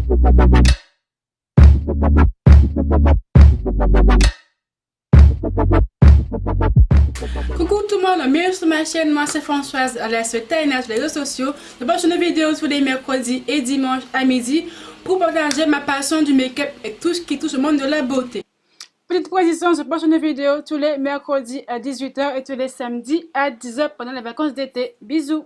Coucou tout le monde, bienvenue sur ma chaîne, moi c'est Françoise alias Taina sur les réseaux sociaux. Je poste une vidéo tous les mercredis et dimanches à midi pour partager ma passion du make-up et tout ce qui touche au monde de la beauté. Petite précision, je poste une vidéo tous les mercredis à 18h et tous les samedis à 10h pendant les vacances d'été. Bisous!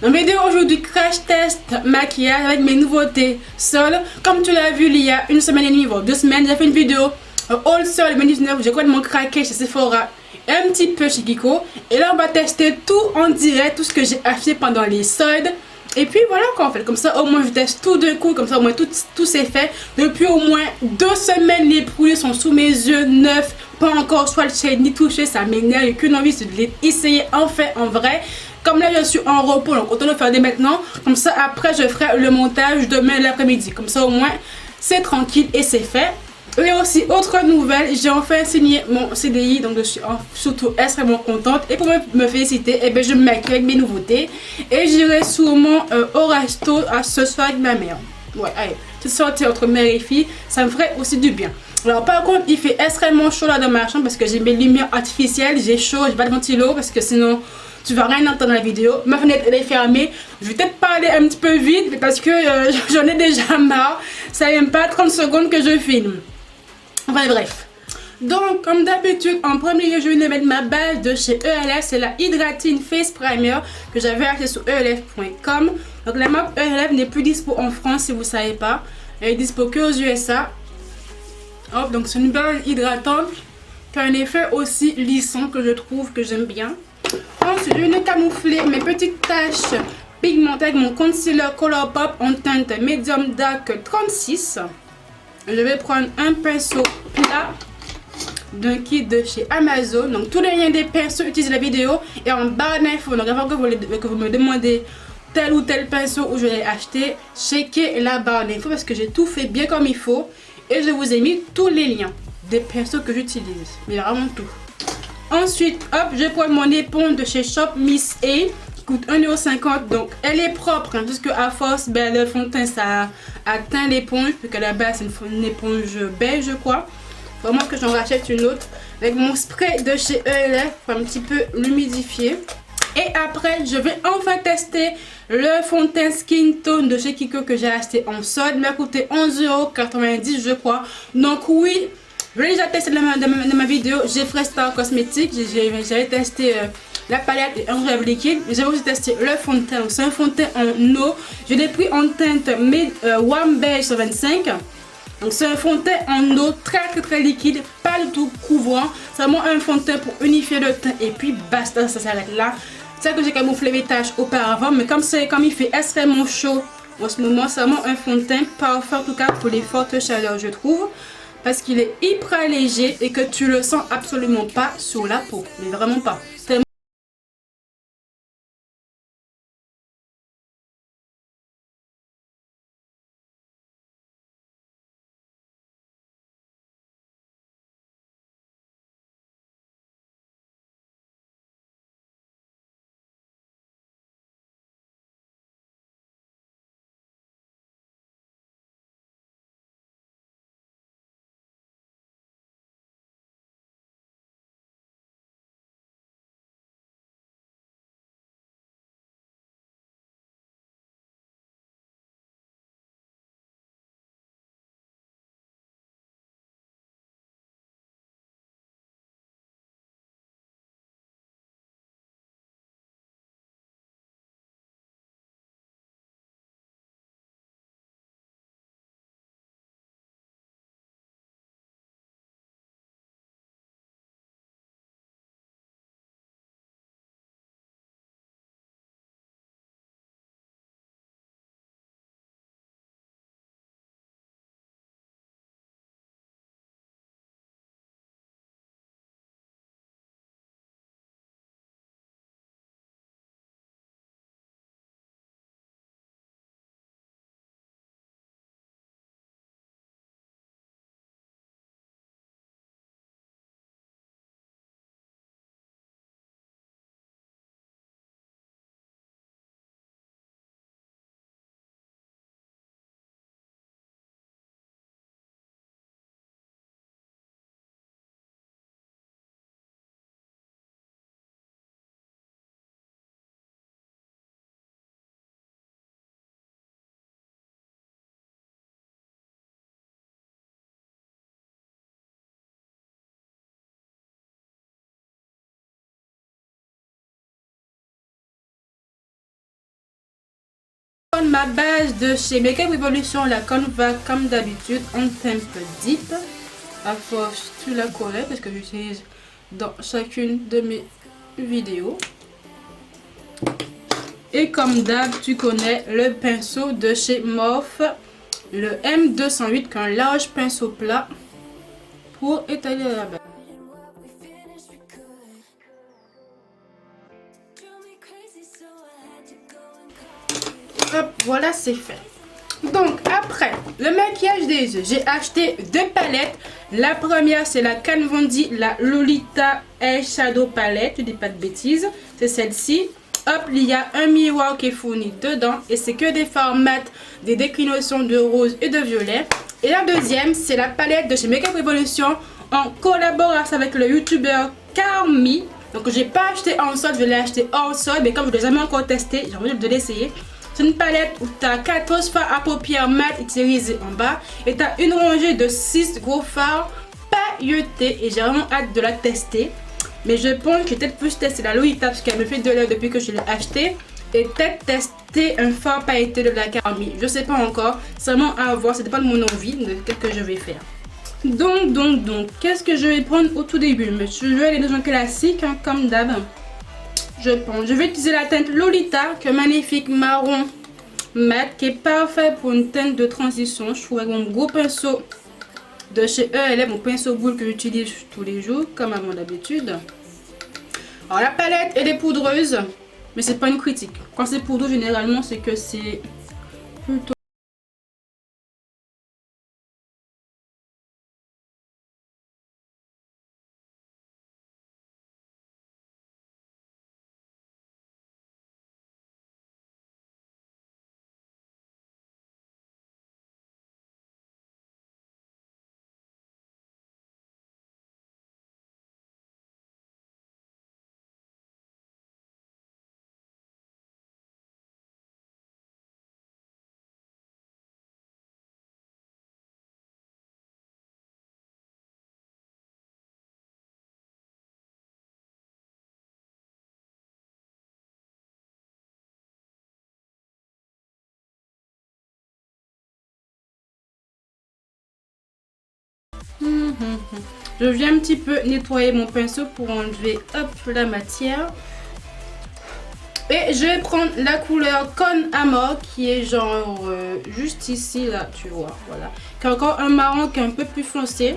Dans la vidéo aujourd'hui, crash test maquillage avec mes nouveautés sol. Comme tu l'as vu il y a une semaine et demie, voire 2 semaines, j'ai fait une vidéo All Sol 2019 où j'ai complètement craqué chez Sephora et un petit peu chez Kiko. Et là on va tester tout en direct, tout ce que j'ai acheté pendant les soldes. Et puis voilà quoi en fait, comme ça au moins je teste tout d'un coup, comme ça au moins tout c'est fait. Depuis au moins 2 semaines les produits sont sous mes yeux, neufs, pas encore swatchés ni touchés, ça m'énerve, et qu'une envie c'est de les essayer enfin en vrai. Comme là je suis en repos, donc autant le faire dès maintenant, comme ça après je ferai le montage demain l'après-midi, comme ça au moins c'est tranquille et c'est fait. Et aussi, autre nouvelle, j'ai enfin signé mon CDI, donc je suis surtout extrêmement contente. Et pour me féliciter, eh bien, je me maquille avec mes nouveautés. Et j'irai sûrement au resto ce soir avec ma mère. Ouais, allez, c'est sortir entre mère et fille, ça me ferait aussi du bien. Alors par contre, il fait extrêmement chaud là dans ma chambre parce que j'ai mes lumières artificielles, j'ai chaud, j'ai pas de ventilo parce que sinon tu vas rien entendre dans la vidéo. Ma fenêtre elle est fermée. Je vais peut-être parler un petit peu vite parce que j'en ai déjà marre. Ça n'aime pas 30 secondes que je filme. Enfin bref. Donc comme d'habitude en premier lieu je vais mettre ma base de chez ELF. C'est la Hydratine Face Primer que j'avais acheté sur elf.com. Donc la marque ELF n'est plus dispo en France si vous ne savez pas. Elle est dispo que aux USA. Hop, donc c'est une base hydratante qui a un effet aussi lissant que je trouve que j'aime bien. Ensuite je vais camoufler mes petites taches pigmentées avec mon concealer Colourpop en teinte Medium Dark 36. Je vais prendre un pinceau plat d'un kit de chez Amazon. Donc tous les liens des pinceaux utilisés dans la vidéo et en barre d'infos. Donc avant que vous me demandez tel ou tel pinceau où je l'ai acheté, checkez la barre d'infos parce que j'ai tout fait bien comme il faut. Et je vous ai mis tous les liens des pinceaux que j'utilise. Mais vraiment tout. Ensuite, hop, je prends mon éponge de chez Shop Miss A. Coûte 1,50 €, donc elle est propre hein, puisque à force le fond de teint ça atteint l'éponge, vu qu'à la base c'est une éponge beige je crois. Vraiment que j'en rachète une autre avec mon spray de chez ELF pour un petit peu l'humidifier. Et après je vais enfin tester le fond de teint Skin Tone de chez Kiko que j'ai acheté en solde. Il m'a coûté 11,90 € je crois. Donc oui, je l'ai déjà testé dans ma vidéo. J'ai fait Star Cosmetics, j'avais testé la palette et un rêve liquide. J'ai aussi testé le fond de teint. C'est un fond de teint en eau. Je l'ai pris en teinte Warm Beige 125. Donc c'est un fond de teint en eau très liquide, pas du tout couvrant. C'est vraiment un fond de teint pour unifier le teint et puis basta, ça s'arrête là. C'est ça que j'ai camouflé mes taches auparavant, mais comme il fait extrêmement chaud en ce moment, c'est vraiment un fond de teint parfait en tout cas pour les fortes chaleurs je trouve. Parce qu'il est hyper léger et que tu le sens absolument pas sur la peau, mais vraiment pas. Ma base de chez Makeup Revolution, la conne va comme d'habitude en teint deep. À force, tu la connais parce que j'utilise dans chacune de mes vidéos. Et comme d'hab, tu connais le pinceau de chez Morphe, le M208, qui est un large pinceau plat pour étaler la base. Hop, voilà, c'est fait. Donc après le maquillage des yeux, j'ai acheté deux palettes. La première c'est la Kat Von D, la Lolita Eyeshadow Palette, je dis pas de bêtises, c'est celle-ci. Hop, il y a un miroir qui est fourni dedans et c'est que des fards mat, des déclinaisons de rose et de violet. Et la deuxième c'est la palette de chez Makeup Revolution en collaboration avec le youtubeur Carmi. Donc j'ai pas acheté en solde, je l'ai acheté hors solde, mais comme je l'ai jamais encore testé, j'ai envie de l'essayer. C'est une palette où tu as 14 fards à paupières mat utilisés en bas et tu as une rangée de 6 gros fards pailletés et j'ai vraiment hâte de la tester. Mais je pense que je vais peut-être plus tester la Lolita parce qu'elle me fait de l'œil depuis que je l'ai acheté et peut-être tester un fard pailleté de la Carmi. Je sais pas encore, seulement à voir, ça dépend de mon envie, de ce que je vais faire. Donc, qu'est-ce que je vais prendre au tout début? Je vais aller dans un classique hein, comme d'hab. Je vais utiliser la teinte Lolita, qui est magnifique marron mat, qui est parfait pour une teinte de transition. Je trouve avec mon gros pinceau de chez ELF, mon pinceau boule que j'utilise tous les jours, comme à mon habitude. Alors la palette, elle est poudreuse, mais c'est pas une critique. Quand c'est poudreux, généralement, c'est que c'est plutôt... Je viens un petit peu nettoyer mon pinceau pour enlever hop, la matière. Et je vais prendre la couleur Con Amor qui est genre juste ici là, tu vois, voilà. Qui est encore un marron qui est un peu plus foncé.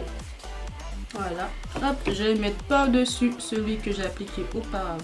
Voilà, hop, je vais mettre par-dessus celui que j'ai appliqué auparavant.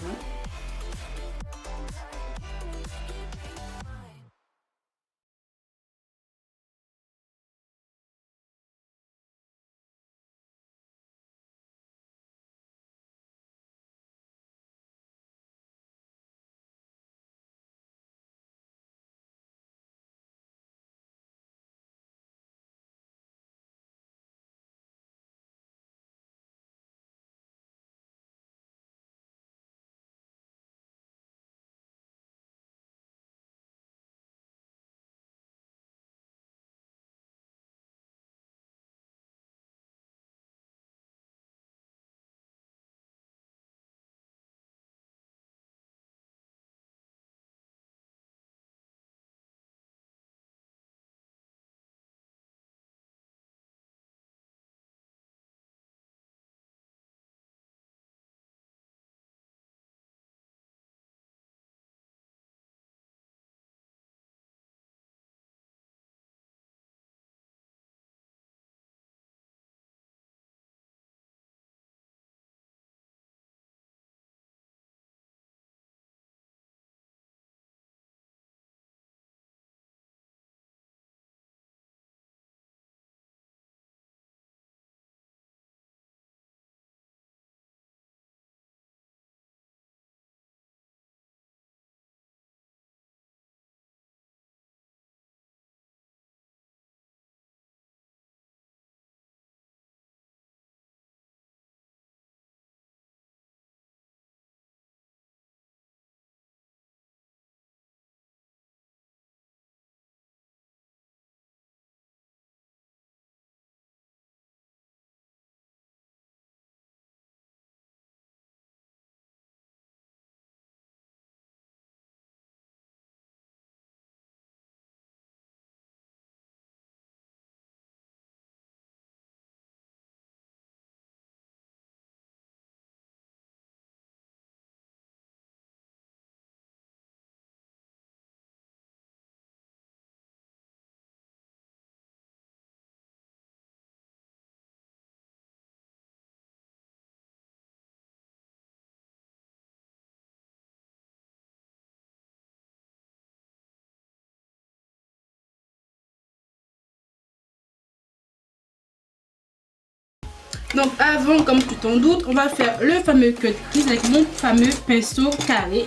Donc avant, comme tu t'en doutes, on va faire le fameux cut crease avec mon fameux pinceau carré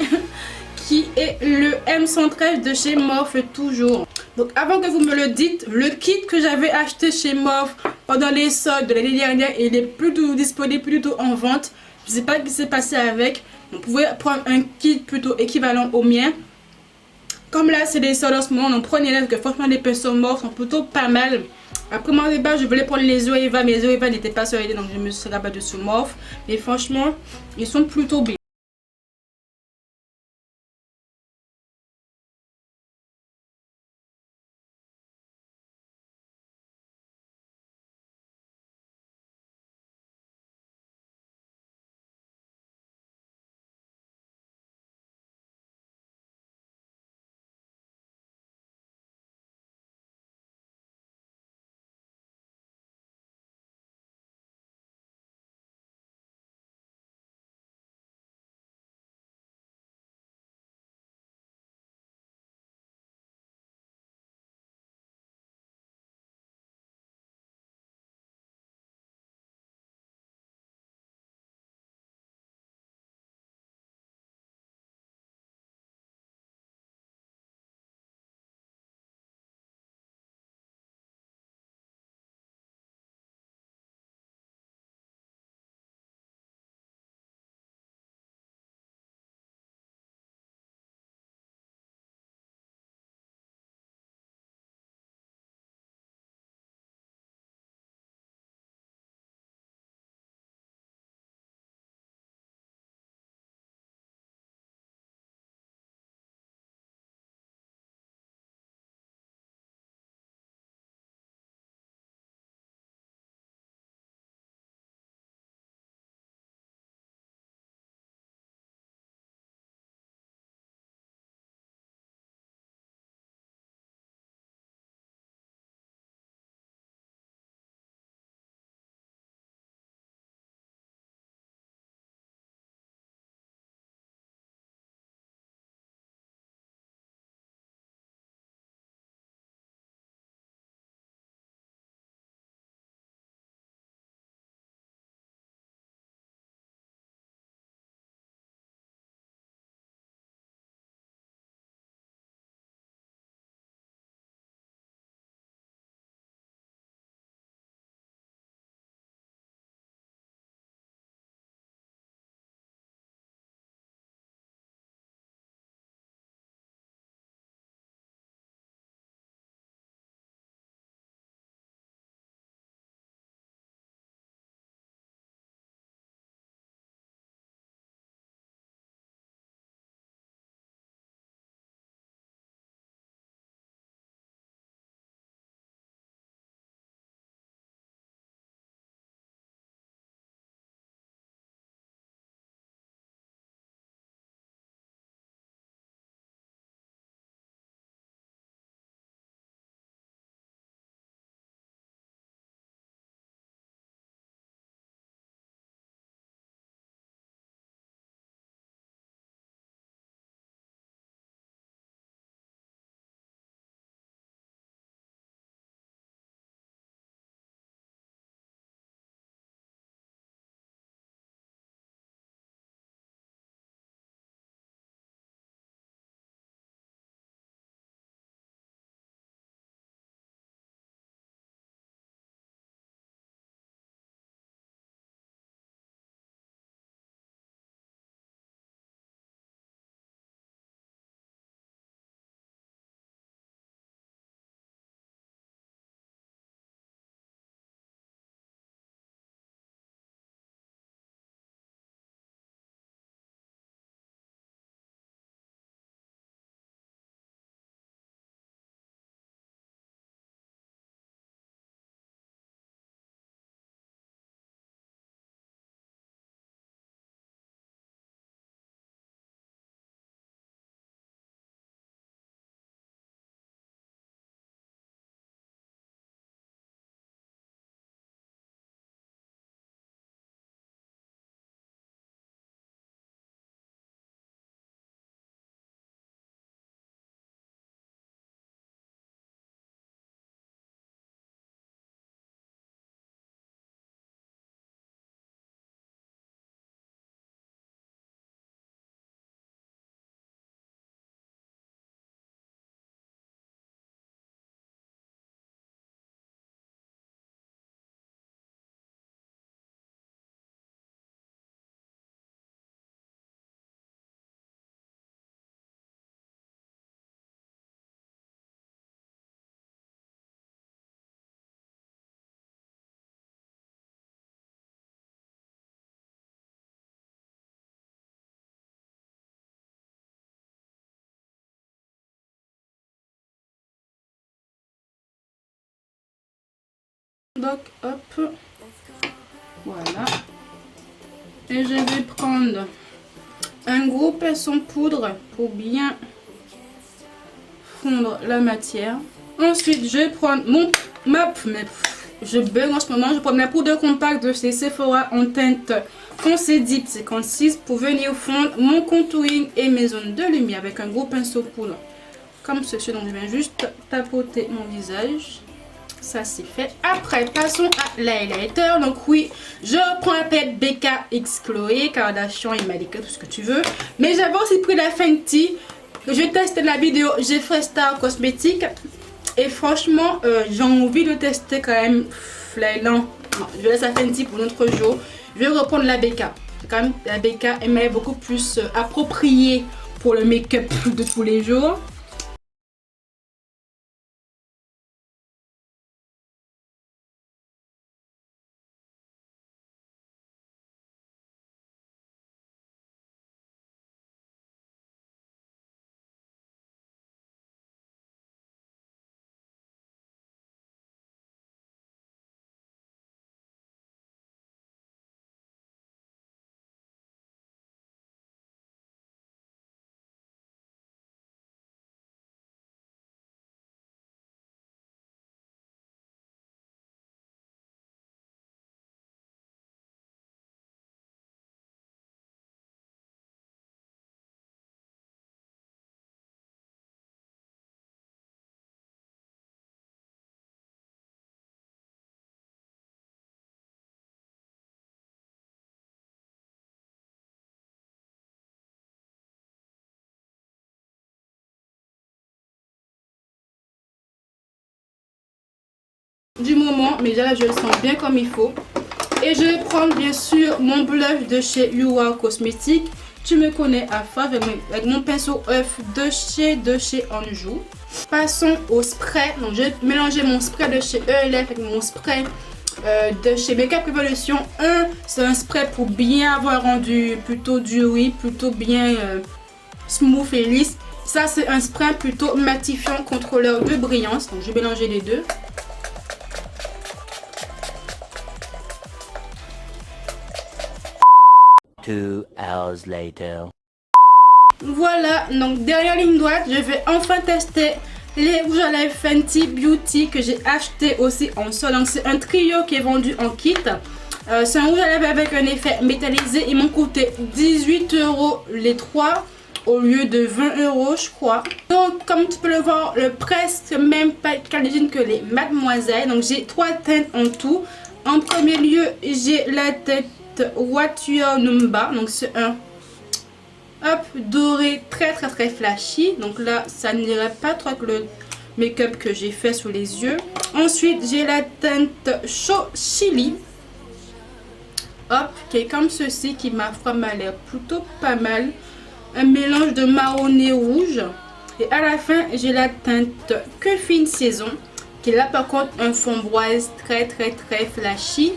qui est le M113 de chez Morphe toujours. Donc avant que vous me le dites, le kit que j'avais acheté chez Morphe pendant les soldes de l'année dernière, il est plus du tout disponible, plus du tout en vente. Je ne sais pas ce qui s'est passé avec. Vous pouvez prendre un kit plutôt équivalent au mien. Comme là c'est des soldes en ce moment, donc prenez-les parce que franchement les pinceaux Morphe sont plutôt pas mal. Après mon débat, je voulais prendre les Zoeva, mais les Zoeva n'étaient pas soldes, donc je me suis rabattue sur Morphe. Mais franchement, ils sont plutôt bien. Donc hop, voilà. Et je vais prendre un gros pinceau poudre pour bien fondre la matière. Ensuite, je vais prendre je bug en ce moment. Je prends ma poudre compacte de chez Sephora en teinte foncé Deep 56 pour venir fondre mon contouring et mes zones de lumière avec un gros pinceau poudre comme ceci. Donc je viens juste tapoter mon visage. Ça c'est fait. Après, passons à l'highlighter. Donc oui, je prends la palette BKX Chloé, Kardashian et Malika, tout ce que tu veux. Mais j'avais aussi pris la Fenty. Je testais la vidéo Jeffree Star Cosmetics. Et franchement, j'ai envie de tester quand même non, je laisse la Fenty pour l'autre jour. Je vais reprendre la BK. Quand même, la BK est beaucoup plus appropriée pour le make-up de tous les jours. Du moment, mais là je le sens bien comme il faut. Et je vais prendre bien sûr mon blush de chez UA Cosmetics. Tu me connais à fond avec mon pinceau œuf de chez Anjou. Passons au spray. Donc je vais mélanger mon spray de chez ELF avec mon spray de chez Makeup Revolution 1. C'est un spray pour bien avoir rendu plutôt duré, plutôt bien smooth et lisse. Ça c'est un spray plutôt matifiant, contrôleur de brillance. Donc je vais mélanger les deux. Later. Voilà, donc derrière ligne droite, je vais enfin tester les rouges à lèvres Fenty Beauty que j'ai acheté aussi en sol. Donc c'est un trio qui est vendu en kit. C'est un rouge à lèvres avec un effet métallisé. Ils m'ont coûté 18 € les trois au lieu de 20 € je crois. Donc comme tu peux le voir, le presque même pas qualité que les Mademoiselles. Donc j'ai trois teintes en tout. En premier lieu, j'ai la teinte What Your Number, donc c'est un doré très flashy. Donc là ça n'irait pas trop avec le make-up que j'ai fait sous les yeux. Ensuite j'ai la teinte Show Chili qui est comme ceci, qui m'a vraiment l'air plutôt pas mal, un mélange de marronné rouge. Et à la fin j'ai la teinte Que Fine Saison qui est là par contre un framboise très flashy.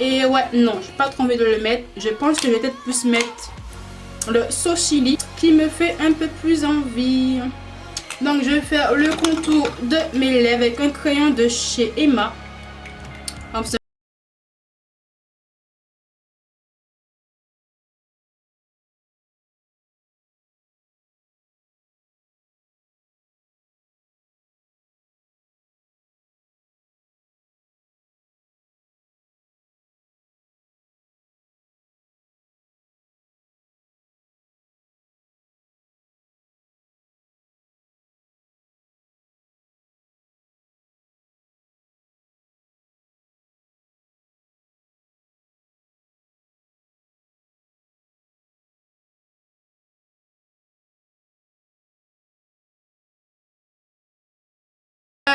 Et ouais, non, j'ai pas trop envie de le mettre. Je pense que je vais peut-être plus mettre le sauce chili qui me fait un peu plus envie. Donc je vais faire le contour de mes lèvres avec un crayon de chez Emma.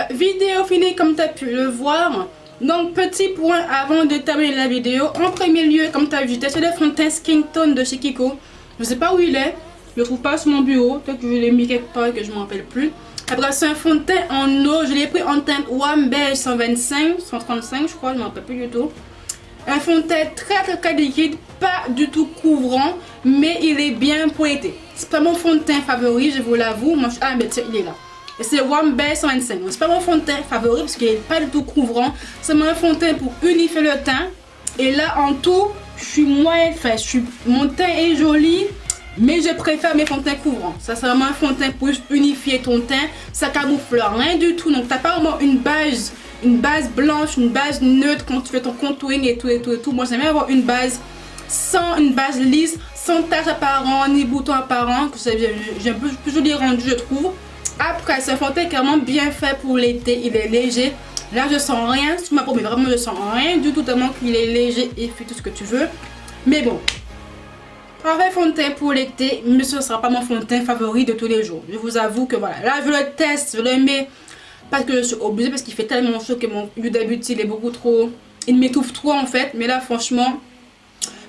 Vidéo finie comme tu as pu le voir. Donc petit point avant de terminer la vidéo. En premier lieu, comme tu as vu, j'ai testé le fond de teint Skin Tone de chez Kiko. Je sais pas où il est. Je le trouve pas sur mon bureau. Peut-être que je l'ai mis quelque part et que je ne me rappelle plus. Après c'est un fond de teint en eau. Je l'ai pris en teinte Warm Beige 125, 135 je crois. Je ne me rappelle plus du tout. Un fond de teint très liquide. Pas du tout couvrant. Mais il est bien pointé. C'est pas mon fond de teint favori, je vous l'avoue. Ah mais tiens, il est là. Et c'est Warm Bay 125. C'est pas mon fond de teint favori parce qu'il n'est pas du tout couvrant. C'est mon fond de teint pour unifier le teint. Et là, en tout, je suis moins fait. Mon teint est joli, mais je préfère mes fonds de teint couvrants. Ça, c'est vraiment un fond de teint pour unifier ton teint. Ça camoufle rien du tout. Donc, tu n'as pas vraiment une base blanche, une base neutre quand tu fais ton contouring et tout et tout et tout. Moi, j'aime bien avoir une base lisse, sans taches apparentes ni boutons apparents. J'ai un peu plus joli rendu, je trouve. Après, ce fond de teint est vraiment bien fait pour l'été. Il est léger. Là, je sens rien sur ma peau, mais vraiment, je sens rien du tout, tellement qu'il est léger et fait tout ce que tu veux. Mais bon, parfait fond de teint pour l'été, mais ce ne sera pas mon fond de teint favori de tous les jours. Je vous avoue que voilà, là, je le teste, je le mets parce que je suis obligée, parce qu'il fait tellement chaud que mon Huda Beauty, il est beaucoup trop... Il m'étouffe trop, en fait. Mais là, franchement,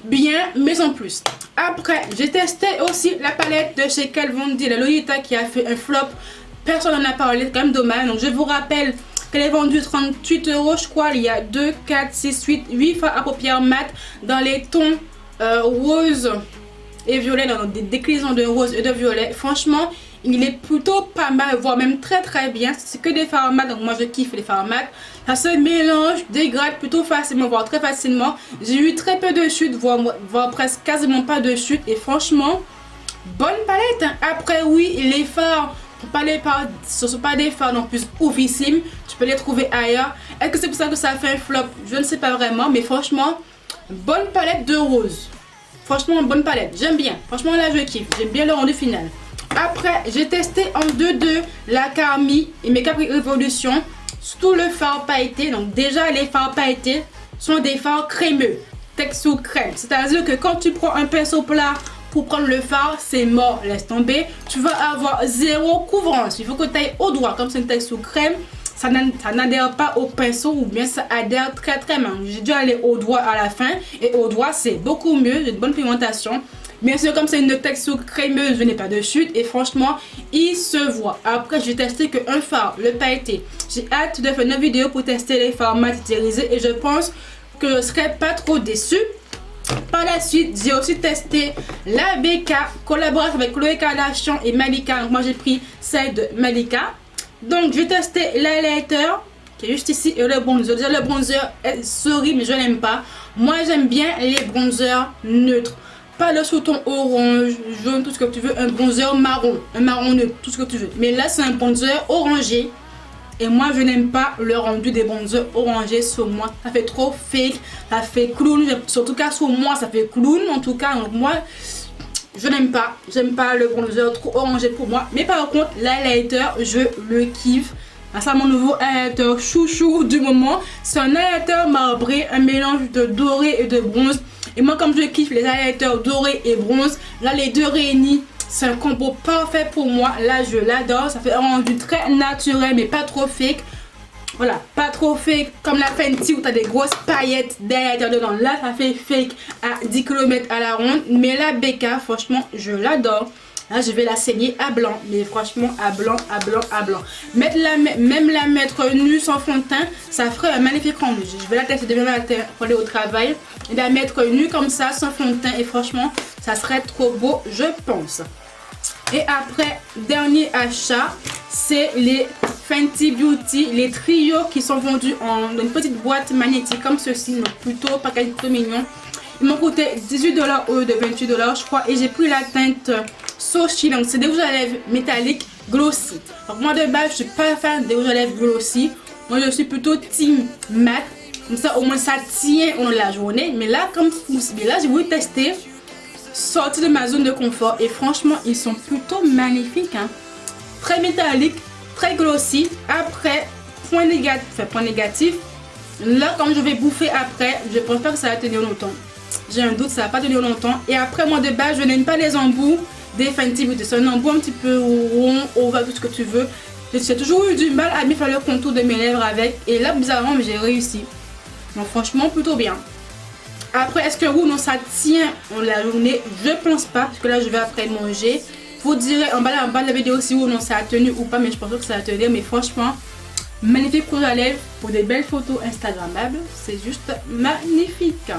bien, mais en plus. Après, j'ai testé aussi la palette de chez Kat Von D, la Lolita, qui a fait un flop. Personne n'en a parlé, c'est quand même dommage. Donc, je vous rappelle qu'elle est vendue 38 €, je crois. Il y a 2, 4, 6, 8 fards à paupières mat dans les tons rose et violet, dans des déclinaisons de rose et de violet. Franchement, il est plutôt pas mal, voire même très bien. C'est que des fards mat, donc moi je kiffe les fards mat. Ça se mélange, dégrade plutôt facilement, voire très facilement. J'ai eu très peu de chutes, voire presque quasiment pas de chutes. Et franchement, bonne palette, hein. Après, oui, les fards, ce ne sont pas des fards non plus oufissimes. Tu peux les trouver ailleurs. Est-ce que c'est pour ça que ça a fait un flop? Je ne sais pas vraiment, mais franchement, bonne palette de rose. Franchement, bonne palette. J'aime bien. Franchement, là, je kiffe. J'aime bien le rendu final. Après, j'ai testé en 2-2 la Carmi et Makeup Revolution. Tout le fard pailleté. Donc, déjà, les fards pailletés sont des fards crémeux. Texture crème. C'est-à-dire que quand tu prends un pinceau plat pour prendre le fard, c'est mort. Laisse tomber. Tu vas avoir zéro couvrance. Il faut que tu ailles au doigt. Comme c'est une texture crème, ça n'adhère pas au pinceau ou bien ça adhère très mal. J'ai dû aller au doigt à la fin. Et au doigt, c'est beaucoup mieux. J'ai de bonne pigmentation. Bien sûr, comme c'est une texture crémeuse, je n'ai pas de chute. Et franchement, il se voit. Après, j'ai testé qu'un fard, le pailleté. J'ai hâte de faire une vidéo pour tester les fards matitérisés. Et je pense que je ne serai pas trop déçue. Par la suite, j'ai aussi testé la BK, collaboration avec Khloé Kardashian et Malika. Donc moi, j'ai pris celle de Malika. Donc, j'ai testé l'highlighter qui est juste ici et le bronzer. Déjà, le bronzer est souris, mais je n'aime pas. Moi, j'aime bien les bronzers neutres. Pas le sous-ton orange, jaune, tout ce que tu veux. Un bronzer marron. Un marron neutre, tout ce que tu veux. Mais là, c'est un bronzer orangé. Et moi, je n'aime pas le rendu des bronzers orangés sur moi. Ça fait trop fake. Ça fait clown. Surtout cas sur moi, ça fait clown. En tout cas, donc moi, je n'aime pas. J'aime pas le bronzer trop orangé pour moi. Mais par contre, l'highlighter, je le kiffe. C'est mon nouveau highlighter chouchou du moment. C'est un highlighter marbré, un mélange de doré et de bronze. Et moi, comme je kiffe les highlighters dorés et bronze, là, les deux réunis, c'est un combo parfait pour moi. Là, je l'adore. Ça fait un rendu très naturel, mais pas trop fake. Voilà, pas trop fake comme la Fenty où tu as des grosses paillettes d'highlighter dedans. Là, ça fait fake à 10 km à la ronde. Mais la BK, franchement, je l'adore. Là, je vais la saigner à blanc. Mais franchement, à blanc. Même la mettre nue sans fond de teint, ça ferait un magnifique rendu. Je vais la tester demain matin pour aller au travail. Et la mettre nue comme ça, sans fond de teint. Et franchement, ça serait trop beau, je pense. Et après, dernier achat, c'est les Fenty Beauty, les trios qui sont vendus dans une petite boîte magnétique comme ceci. Donc plutôt, package plutôt mignon. Ils m'ont coûté 18 $ au lieu de 28 $, je crois. Et j'ai pris la teinte Sochi. Donc c'est des rouges à lèvres métalliques glossy. Donc moi de base, je suis pas fan des rouges à lèvres glossy. Moi je suis plutôt team mat. Comme ça au moins ça tient au long de la journée. Mais là, comme là, j'ai voulu tester, sortir de ma zone de confort. Et franchement, ils sont plutôt magnifiques, hein. Très métallique, très glossy. Après, point négatif. Là, comme je vais bouffer après, je pense pas que ça va tenir longtemps. J'ai un doute, ça va pas tenir longtemps. Et après, moi de base, je n'aime pas les embouts des Fenty Beauty. C'est un embout un petit peu rond, ovale, tout ce que tu veux. J'ai toujours eu du mal à bien faire le contour de mes lèvres avec. Et là, bizarrement, j'ai réussi. Donc franchement, plutôt bien. Après, est-ce que oui ou non ça tient en la journée? Je pense pas, parce que là, je vais après manger. Vous direz en bas de la vidéo si oui ou non ça a tenu ou pas, mais je pense que ça va tenir. Mais franchement, magnifique rouge à lèvres pour des belles photos instagrammables. C'est juste magnifique.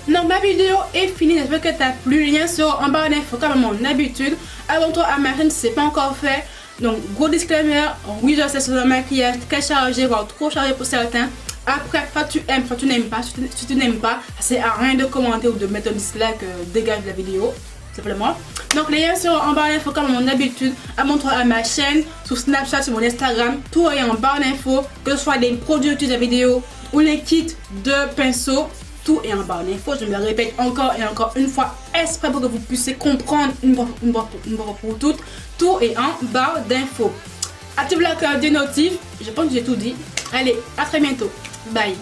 Donc ma vidéo est finie. J'espère que t'as plu. Le lien sera en barre d'infos comme à mon habitude. Abonne-toi à ma chaîne si ce n'est pas encore fait. Donc, gros disclaimer, oui, je sais, c'est un maquillage très chargé, voire trop chargé pour certains. Après, soit tu aimes, soit tu n'aimes pas. Si tu n'aimes pas, ça sert à rien de commenter ou de mettre un dislike, dégage la vidéo. Simplement. Donc les liens seront en barre d'infos comme mon habitude, abonne-toi à ma chaîne, sur Snapchat, sur mon Instagram, tout est en barre d'infos, que ce soit des produits utilisés de vidéo ou les kits de pinceaux, tout est en barre d'infos. Je me le répète encore et encore une fois, exprès pour que vous puissiez comprendre une fois pour toutes, tout est en barre d'infos. Active la cloche des notifs, je pense que j'ai tout dit. Allez, à très bientôt, bye.